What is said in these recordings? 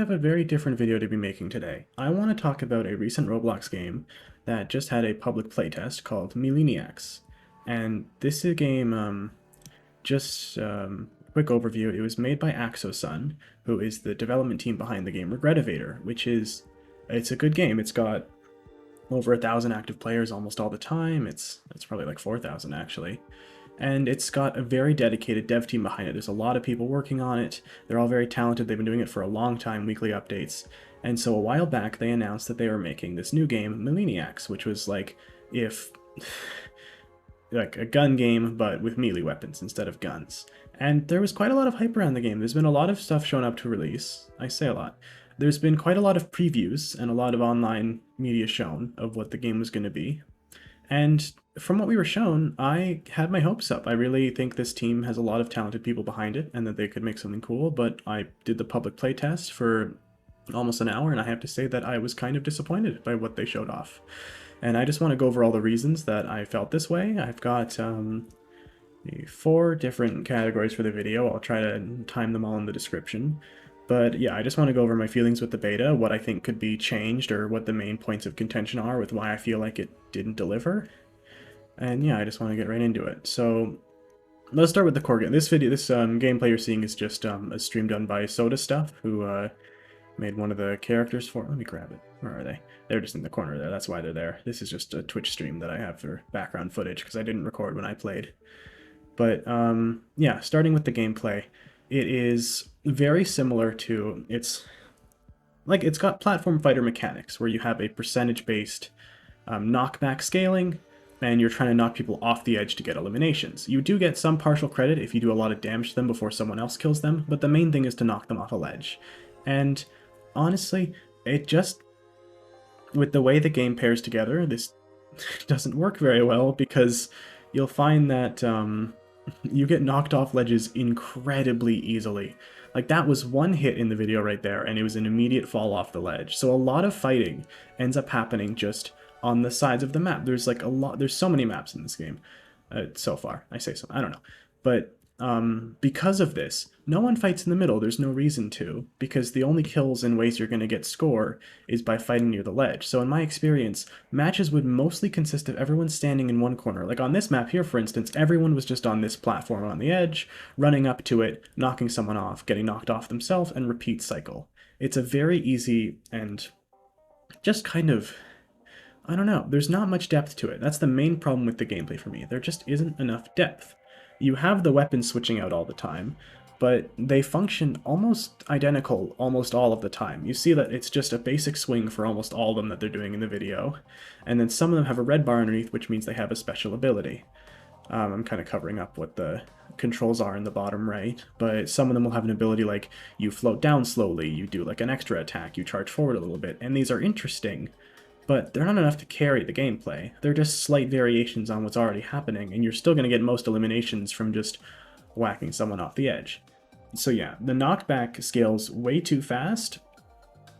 I have a very different video to be making today. I want to talk about a recent Roblox game that just had a public playtest called Meleeniacs. And this is a game, quick overview, it was made by AxoSun, who is the development team behind the game Regretivator, it's a good game. It's got over 1,000 active players almost all the time. It's probably like 4,000 actually. And it's got a very dedicated dev team behind it. There's a lot of people working on it. They're all very talented. They've been doing it for a long time, weekly updates. And so a while back, they announced that they were making this new game, Meleeniacs, which was like if like a gun game, but with melee weapons instead of guns. And there was quite a lot of hype around the game. There's been a lot of stuff shown up to release. I say a lot. There's been quite a lot of previews and a lot of online media shown of what the game was going to be. And from what we were shown, I had my hopes up. I really think this team has a lot of talented people behind it and that they could make something cool, but I did the public playtest for almost an hour, and I have to say that I was kind of disappointed by what they showed off. And I just want to go over all the reasons that I felt this way. I've got 4 different categories for the video. I'll try to time them all in the description. But yeah, I just want to go over my feelings with the beta, what I think could be changed, or what the main points of contention are with why I feel like it didn't deliver. And yeah, I just want to get right into it. So let's start with the core game. This gameplay you're seeing is just a stream done by Soda Stuff, who made one of the characters for. Let me grab it. Where are they? They're just in the corner there. That's why they're there. This is just a Twitch stream that I have for background footage because I didn't record when I played. But yeah, starting with the gameplay, it is very similar to it's got platform fighter mechanics where you have a percentage-based knockback scaling, and you're trying to knock people off the edge to get eliminations. You do get some partial credit if you do a lot of damage to them before someone else kills them, but the main thing is to knock them off a ledge. And honestly, it just, with the way the game pairs together, this doesn't work very well because you'll find that you get knocked off ledges incredibly easily. Like, that was one hit in the video right there, and it was an immediate fall off the ledge. So a lot of fighting ends up happening just on the sides of the map. There's so many maps in this game so far. I say so, I don't know. But because of this, no one fights in the middle. There's no reason to, because the only kills and ways you're going to get score is by fighting near the ledge. So in my experience, matches would mostly consist of everyone standing in one corner. Like on this map here, for instance, everyone was just on this platform on the edge, running up to it, knocking someone off, getting knocked off themselves, and repeat cycle. It's a very easy and just kind of, I don't know, there's not much depth to it. That's the main problem with the gameplay for me. There just isn't enough depth. You have the weapons switching out all the time, but they function almost identical almost all of the time. You see that it's just a basic swing for almost all of them that they're doing in the video, and then some of them have a red bar underneath, which means they have a special ability. I'm kind of covering up what the controls are in the bottom right, but some of them will have an ability like you float down slowly, you do like an extra attack, you charge forward a little bit, and these are interesting, but they're not enough to carry the gameplay. They're just slight variations on what's already happening, and you're still going to get most eliminations from just whacking someone off the edge. So yeah, the knockback scales way too fast,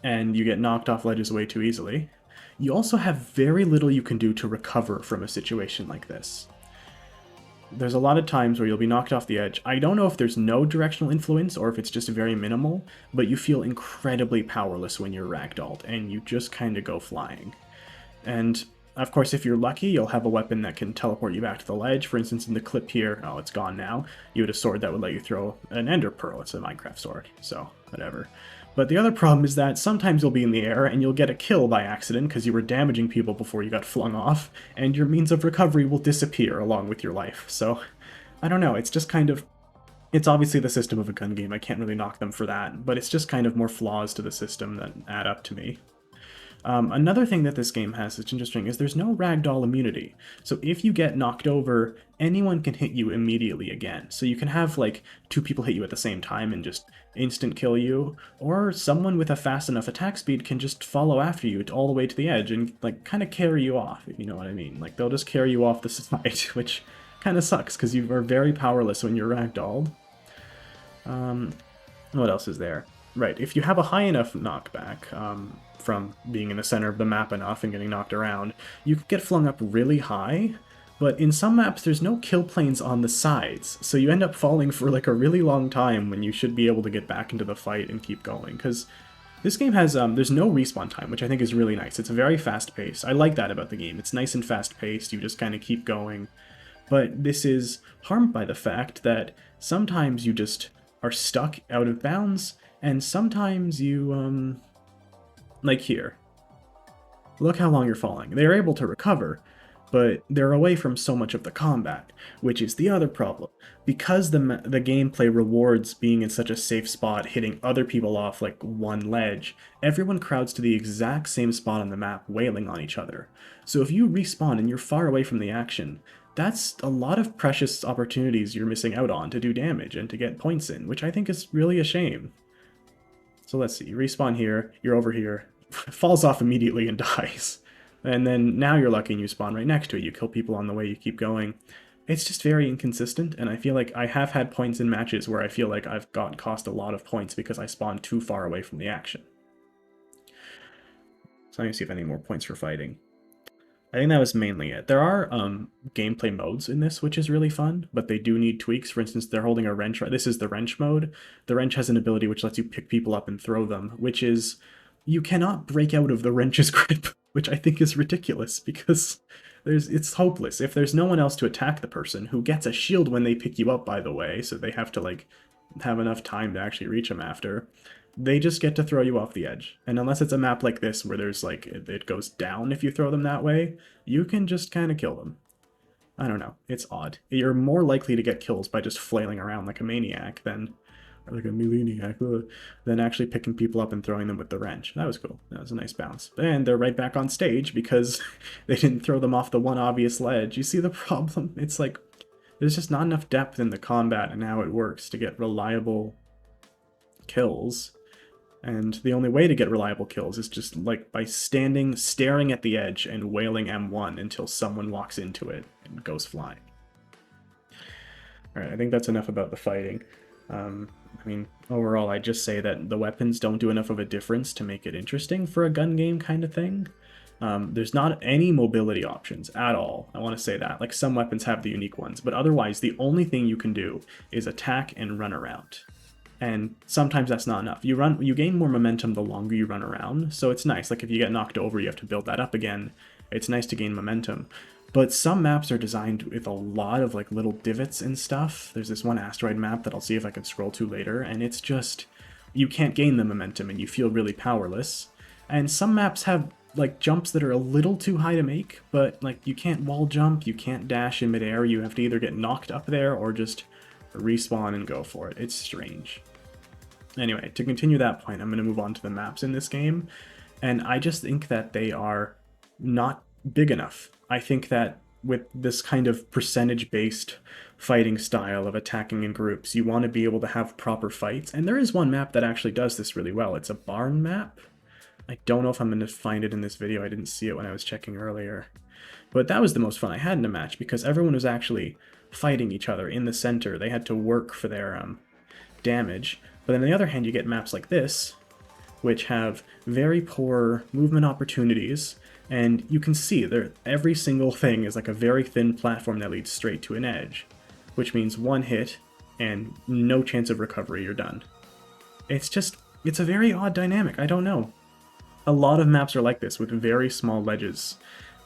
and you get knocked off ledges way too easily. You also have very little you can do to recover from a situation like this. There's a lot of times where you'll be knocked off the edge. I don't know if there's no directional influence or if it's just very minimal, but you feel incredibly powerless when you're ragdolled, and you just kind of go flying. And of course, if you're lucky, you'll have a weapon that can teleport you back to the ledge. For instance, in the clip here, oh, it's gone now, you had a sword that would let you throw an ender pearl. It's a Minecraft sword, so whatever. But the other problem is that sometimes you'll be in the air and you'll get a kill by accident because you were damaging people before you got flung off, and your means of recovery will disappear along with your life. So, I don't know, it's just kind of... It's obviously the system of a gun game, I can't really knock them for that, but it's just kind of more flaws to the system that add up to me. Another thing that this game has that's interesting is there's no ragdoll immunity. So if you get knocked over, anyone can hit you immediately again. So you can have like 2 people hit you at the same time and just instant kill you, or someone with a fast enough attack speed can just follow after you all the way to the edge and like kind of carry you off, if you know what I mean. Like they'll just carry you off the side, which kind of sucks because you are very powerless when you're ragdolled. What else is there? Right, if you have a high enough knockback, from being in the center of the map enough and getting knocked around, you could get flung up really high, but in some maps there's no kill planes on the sides, so you end up falling for like a really long time when you should be able to get back into the fight and keep going, because This game has, there's no respawn time, which I think is really nice. It's very fast-paced. I like that about the game. It's nice and fast-paced. You just kind of keep going. But this is harmed by the fact that sometimes you just are stuck out of bounds, and sometimes you, like here. Look how long you're falling. They're able to recover, but they're away from so much of the combat, which is the other problem. Because the gameplay rewards being in such a safe spot, hitting other people off like one ledge, everyone crowds to the exact same spot on the map, wailing on each other. So if you respawn and you're far away from the action, that's a lot of precious opportunities you're missing out on to do damage and to get points in, which I think is really a shame. So let's see, you respawn here, you're over here, falls off immediately and dies. And then now you're lucky and you spawn right next to it. You kill people on the way, you keep going. It's just very inconsistent, and I feel like I have had points in matches where I feel like I've cost a lot of points because I spawned too far away from the action. So let me see if I need more points for fighting. I think that was mainly it. There are gameplay modes in this, which is really fun, but they do need tweaks. For instance, they're holding a wrench. This is the wrench mode. The wrench has an ability which lets you pick people up and throw them, which is you cannot break out of the wrench's grip, which I think is ridiculous because it's hopeless. If there's no one else to attack the person, who gets a shield when they pick you up, by the way, so they have to like have enough time to actually reach them after, they just get to throw you off the edge. And unless it's a map like this where there's like it goes down if you throw them that way, you can just kind of kill them. I don't know. It's odd. You're more likely to get kills by just flailing around like a maniac than like a Meleeniac, than actually picking people up and throwing them with the wrench. That was cool. That was a nice bounce. And they're right back on stage because they didn't throw them off the one obvious ledge. You see the problem? It's like there's just not enough depth in the combat and how it works to get reliable kills. And the only way to get reliable kills is just like by staring at the edge and wailing M1 until someone walks into it and goes flying. Alright, I think that's enough about the fighting. I mean, overall, I'd just say that the weapons don't do enough of a difference to make it interesting for a gun game kind of thing. There's not any mobility options at all. I want to say that. Like, some weapons have the unique ones, but otherwise, the only thing you can do is attack and run around. And sometimes that's not enough. You gain more momentum the longer you run around, so it's nice. Like, if you get knocked over, you have to build that up again. It's nice to gain momentum. But some maps are designed with a lot of like little divots and stuff. There's this one asteroid map that I'll see if I can scroll to later, and it's just, you can't gain the momentum and you feel really powerless. And some maps have like jumps that are a little too high to make, but like you can't wall jump, you can't dash in midair, you have to either get knocked up there or just respawn and go for it. It's strange. Anyway, to continue that point, I'm going to move on to the maps in this game, and I just think that they are not big enough. I think that with this kind of percentage-based fighting style of attacking in groups, you want to be able to have proper fights, and there is one map that actually does this really well. It's a barn map. I don't know if I'm going to find it in this video. I didn't see it when I was checking earlier. But that was the most fun I had in a match, because everyone was actually fighting each other in the center. They had to work for their damage. But on the other hand, you get maps like this, which have very poor movement opportunities, and you can see there every single thing is like a very thin platform that leads straight to an edge, which means one hit and no chance of recovery, you're done. It's a very odd dynamic, I don't know. A lot of maps are like this, with very small ledges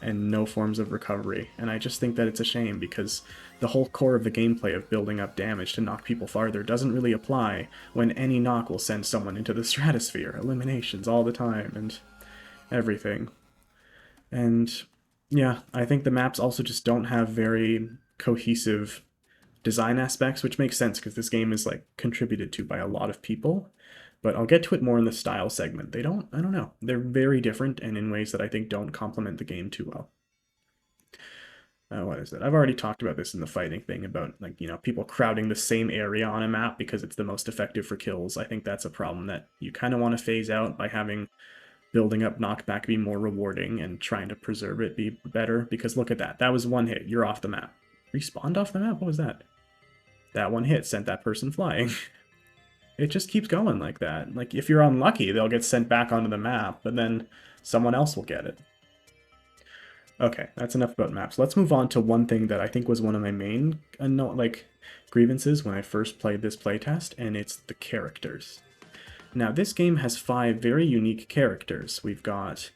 and no forms of recovery, and I just think that it's a shame because the whole core of the gameplay of building up damage to knock people farther doesn't really apply when any knock will send someone into the stratosphere, eliminations all the time, and everything. And yeah, I think the maps also just don't have very cohesive design aspects, which makes sense because this game is like contributed to by a lot of people. But I'll get to it more in the style segment. I don't know. They're very different and in ways that I think don't complement the game too well. What is it? I've already talked about this in the fighting thing about, like, you know, people crowding the same area on a map because it's the most effective for kills. I think that's a problem that you kind of want to phase out by having building up knockback be more rewarding and trying to preserve it be better, because look at that. That was one hit. You're off the map. Respawned off the map? What was that? That one hit sent that person flying. It just keeps going like that. Like, if you're unlucky, they'll get sent back onto the map, but then someone else will get it. Okay, that's enough about maps. Let's move on to one thing that I think was one of my main grievances when I first played this playtest, and it's the characters. Now, this game has 5 very unique characters. We've got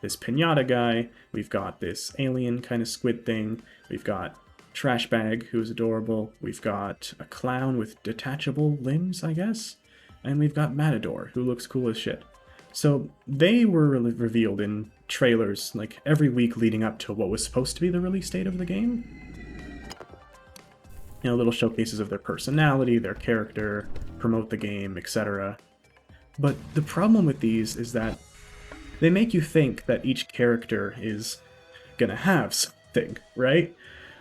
this pinata guy, we've got this alien kind of squid thing, we've got Trash Bag, who's adorable, we've got a clown with detachable limbs, I guess, and we've got Matador, who looks cool as shit. So they were revealed in trailers like every week leading up to what was supposed to be the release date of the game. You know, little showcases of their personality, their character, promote the game, etc. But the problem with these is that they make you think that each character is gonna have something, right?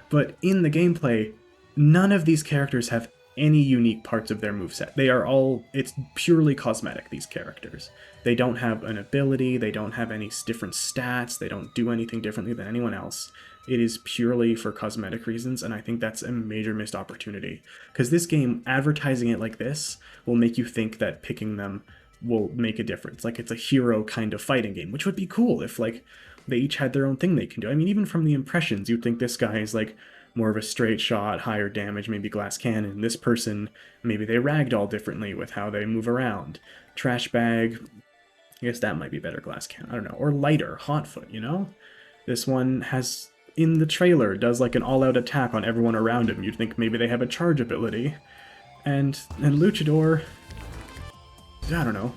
But in the gameplay, none of these characters have any unique parts of their moveset. They are all, it's purely cosmetic, these characters. They don't have an ability, they don't have any different stats, they don't do anything differently than anyone else. It is purely for cosmetic reasons, and I think that's a major missed opportunity. Because this game, advertising it like this, will make you think that picking them will make a difference. Like, it's a hero kind of fighting game, which would be cool if, like, they each had their own thing they can do. I mean, even from the impressions, you'd think this guy is, like, more of a straight shot, higher damage, maybe glass cannon. This person, maybe they ragdoll differently with how they move around. Trash Bag, I guess that might be better glass cannon, I don't know. Or lighter, Hotfoot, you know? This one has, in the trailer, does like an all-out attack on everyone around him. You'd think maybe they have a charge ability. And Luchador, I don't know,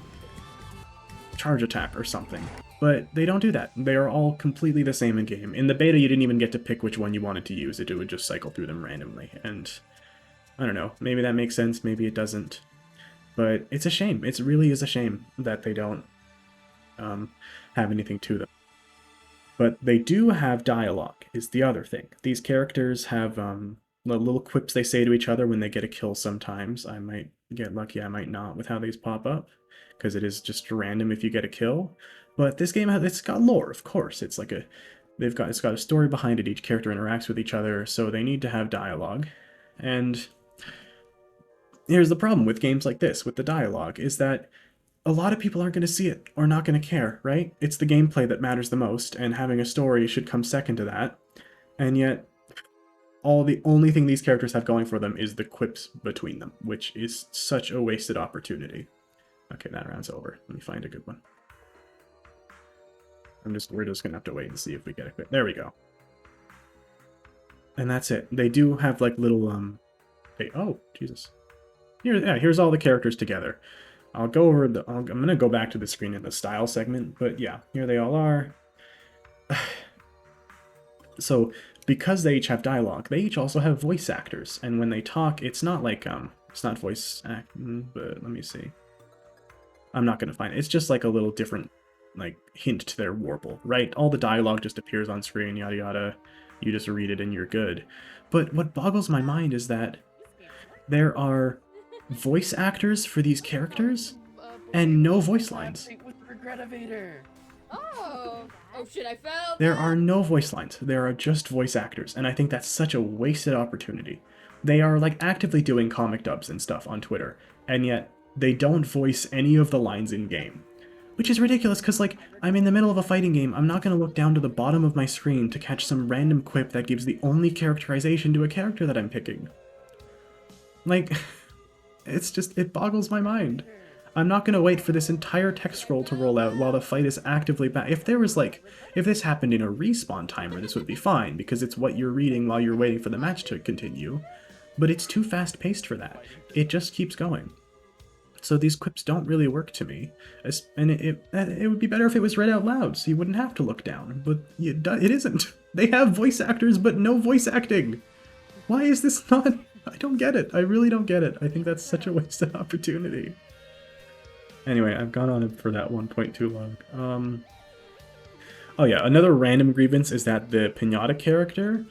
charge attack or something. But they don't do that. They are all completely the same in game. In the beta, you didn't even get to pick which one you wanted to use. It would just cycle through them randomly. And I don't know, maybe that makes sense, maybe it doesn't. But it's a shame. It really is a shame that they don't have anything to them. But they do have dialogue, is the other thing. These characters have little quips they say to each other when they get a kill sometimes. I might get lucky, I might not with how these pop up, because it is just random if you get a kill. But this game, it's got lore, of course. It's like it's got a story behind it. Each character interacts with each other, so they need to have dialogue. And here's the problem with games like this, with the dialogue, is that a lot of people aren't going to see it or not going to care, right? It's the gameplay that matters the most, and having a story should come second to that. And yet, the only thing these characters have going for them is the quips between them, which is such a wasted opportunity. Okay, that round's over. Let me find a good one. We're just gonna have to wait and see if we get a quip. There we go. And that's it. They do have like little oh, Jesus. Here's all the characters together. I'll go over I'm gonna go back to the screen in the style segment, but yeah, here they all are. So because they each have dialogue, they each also have voice actors, and when they talk, it's not like it's not voice acting, but let me see. I'm not gonna find it. It's just like a little different like hint to their warble, right? All the dialogue just appears on screen, yada yada. You just read it and you're good. But what boggles my mind is that there are voice actors for these characters and no voice lines. Oh shit, I fell. There are no voice lines. There are just voice actors, and I think that's such a wasted opportunity. They are like actively doing comic dubs and stuff on Twitter, and yet they don't voice any of the lines in game. Which is ridiculous, because, like, I'm in the middle of a fighting game, I'm not going to look down to the bottom of my screen to catch some random quip that gives the only characterization to a character that I'm picking. Like, it boggles my mind. I'm not going to wait for this entire text scroll to roll out while the fight is actively back. If this happened in a respawn timer, this would be fine, because it's what you're reading while you're waiting for the match to continue. But it's too fast-paced for that. It just keeps going. So these quips don't really work to me, and it would be better if it was read out loud, so you wouldn't have to look down, but it isn't. They have voice actors, but no voice acting! Why is this not... I don't get it. I really don't get it. I think that's such a wasted opportunity. Anyway, I've gone on for that 1.2 long. Oh yeah, another random grievance is that the Pinata character,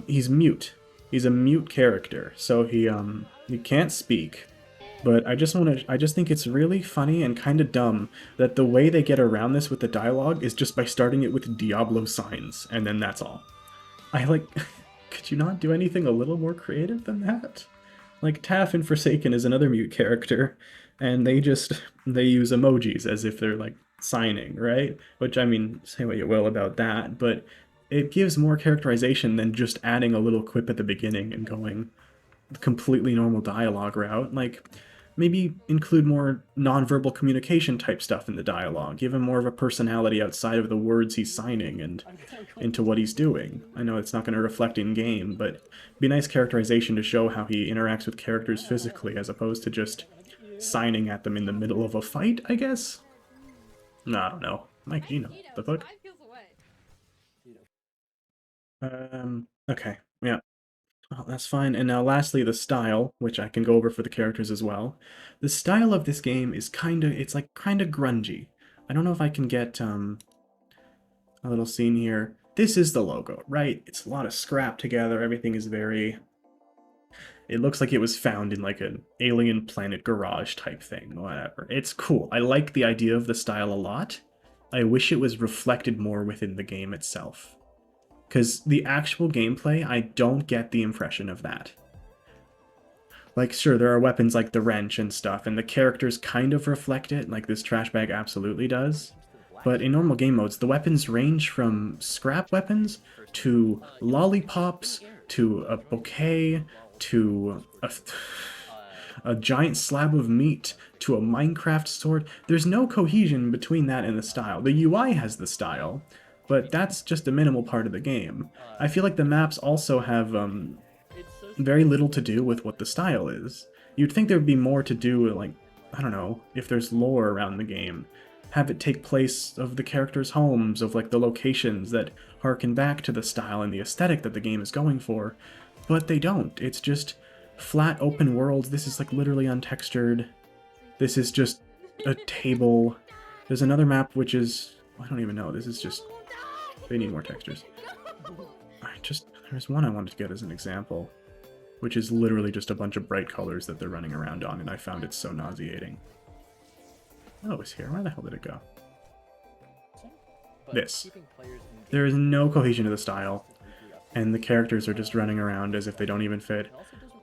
he's mute. He's a mute character, so he can't speak. But I just think it's really funny and kind of dumb that the way they get around this with the dialogue is just by starting it with Diablo signs, and then that's all. Could you not do anything a little more creative than that? Like, Taff in Forsaken is another mute character, and they use emojis as if they're, like, signing, right? Which, I mean, say what you will about that, but it gives more characterization than just adding a little quip at the beginning and going the completely normal dialogue route. Like, maybe include more nonverbal communication type stuff in the dialogue, give him more of a personality outside of the words he's signing and into what he's doing. I know it's not going to reflect in game, but it'd be nice characterization to show how he interacts with characters physically as opposed to just signing at them in the middle of a fight, I guess? No, I don't know. Mike, do you know the book? 5 kills away. Okay, yeah. Well, that's fine. And now lastly, the style, which I can go over for the characters as well. The style of this game is it's like kinda grungy. I don't know if I can get a little scene here. This is the logo, right? It's a lot of scrap together. Everything is very... It looks like it was found in like an alien planet garage type thing, whatever. It's cool. I like the idea of the style a lot. I wish it was reflected more within the game itself. Because the actual gameplay, I don't get the impression of that. Like, sure, there are weapons like the wrench and stuff, and the characters kind of reflect it, like this trash bag absolutely does. But in normal game modes, the weapons range from scrap weapons to lollipops to a bouquet to a giant slab of meat to a Minecraft sword. There's no cohesion between that and the style. The UI has the style, but that's just a minimal part of the game. I feel like the maps also have very little to do with what the style is. You'd think there would be more to do with, like, I don't know, if there's lore around the game. Have it take place of the characters' homes, of like the locations that harken back to the style and the aesthetic that the game is going for. But they don't. It's just flat open worlds. This is like literally untextured. This is just a table. There's another map which is... I don't even know. This is just... They need more textures. There's one I wanted to get as an example, which is literally just a bunch of bright colors that they're running around on, and I found it so nauseating. Oh, it's here. Where the hell did it go? This. There is no cohesion to the style, and the characters are just running around as if they don't even fit.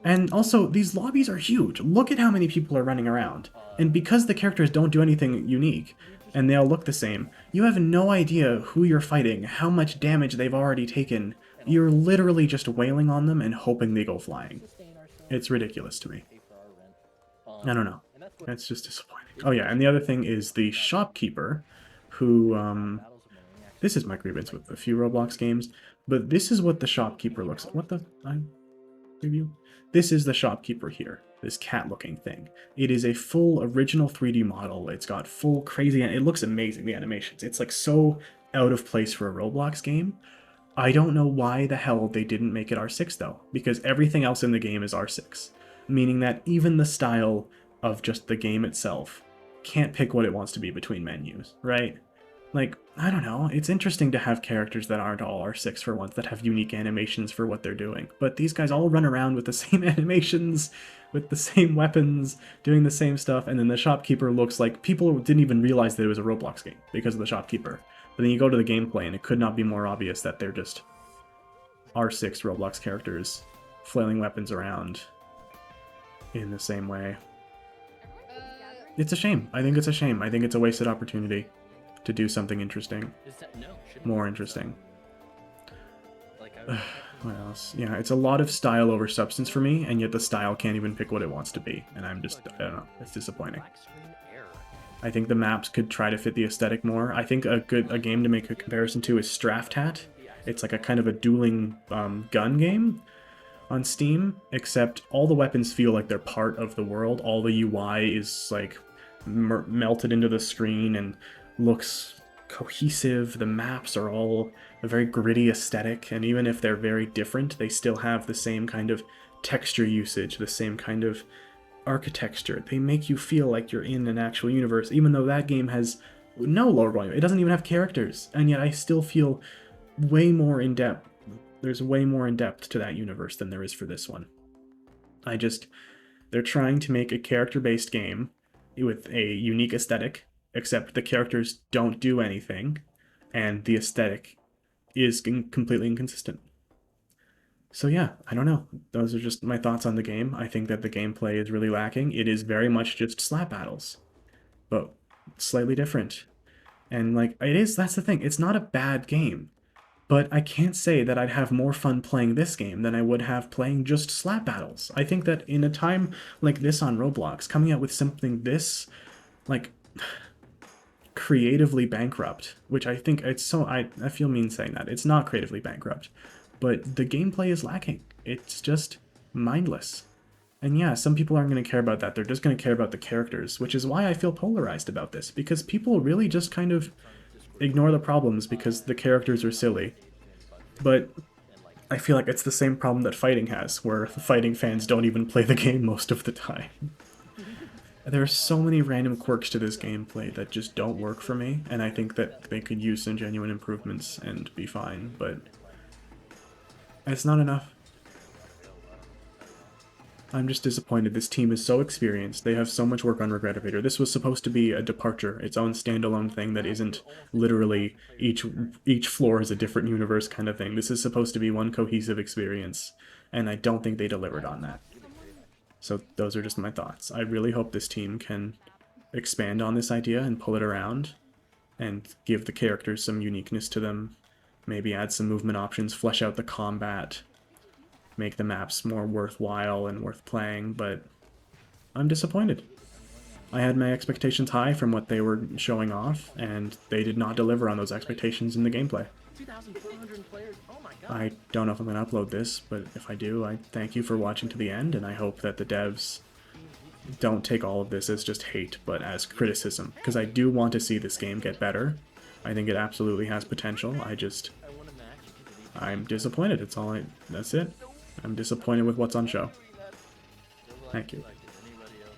And also, these lobbies are huge. Look at how many people are running around. And because the characters don't do anything unique, and they all look the same, you have no idea who you're fighting, how much damage they've already taken. You're literally just wailing on them and hoping they go flying. It's ridiculous to me. I don't know. It's just disappointing. Oh yeah, and the other thing is the shopkeeper, who, this is my grievance with a few Roblox games, but this is what the shopkeeper looks like. What the... preview? This is the shopkeeper here, this cat-looking thing. It is a full original 3D model. It's got full crazy... It looks amazing, the animations. It's like so out of place for a Roblox game. I don't know why the hell they didn't make it R6 though, because everything else in the game is R6, meaning that even the style of just the game itself can't pick what it wants to be between menus, right? Like, I don't know, it's interesting to have characters that aren't all R6 for once, that have unique animations for what they're doing, but these guys all run around with the same animations, with the same weapons, doing the same stuff, and then the shopkeeper looks like people didn't even realize that it was a Roblox game because of the shopkeeper. But then you go to the gameplay and it could not be more obvious that they're just R6 Roblox characters flailing weapons around in the same way. It's a shame. I think it's a shame. I think it's a wasted opportunity to do something interesting. More interesting. What else? Yeah, it's a lot of style over substance for me, and yet the style can't even pick what it wants to be. And I'm just, I don't know, it's disappointing. I think the maps could try to fit the aesthetic more. I think a game to make a comparison to is Straftat. It's like a kind of a dueling gun game on Steam, except all the weapons feel like they're part of the world. All the UI is like melted into the screen and looks cohesive. The maps are all a very gritty aesthetic, and even if they're very different, they still have the same kind of texture usage, the same kind of architecture. They make you feel like you're in an actual universe, even though that game has no lore going. It doesn't even have characters, and yet I still feel way more in depth. There's way more in depth to that universe than there is for this one. They're trying to make a character-based game with a unique aesthetic, except the characters don't do anything, and the aesthetic is completely inconsistent. So yeah, I don't know. Those are just my thoughts on the game. I think that the gameplay is really lacking. It is very much just slap battles, but slightly different. And like, that's the thing. It's not a bad game. But I can't say that I'd have more fun playing this game than I would have playing just slap battles. I think that in a time like this on Roblox, coming out with something this, like, creatively bankrupt, which I think it's so, I feel mean saying that. It's not creatively bankrupt, but the gameplay is lacking. It's just mindless. And yeah, some people aren't going to care about that. They're just going to care about the characters, which is why I feel polarized about this, because people really just kind of ignore the problems because the characters are silly. But I feel like it's the same problem that fighting has, where the fighting fans don't even play the game most of the time. There are so many random quirks to this gameplay that just don't work for me, and I think that they could use some genuine improvements and be fine, but it's not enough. I'm just disappointed. This team is so experienced. They have so much work on Regretivator. This was supposed to be a departure, its own standalone thing that isn't literally each floor is a different universe kind of thing. This is supposed to be one cohesive experience, and I don't think they delivered on that. So those are just my thoughts. I really hope this team can expand on this idea and pull it around and give the characters some uniqueness to them. Maybe add some movement options, flesh out the combat, make the maps more worthwhile and worth playing, but I'm disappointed. I had my expectations high from what they were showing off, and they did not deliver on those expectations in the gameplay. I don't know if I'm going to upload this, but if I do, I thank you for watching to the end, and I hope that the devs don't take all of this as just hate, but as criticism, because I do want to see this game get better. I think it absolutely has potential. I'm disappointed. That's it. I'm disappointed with what's on show. Thank you.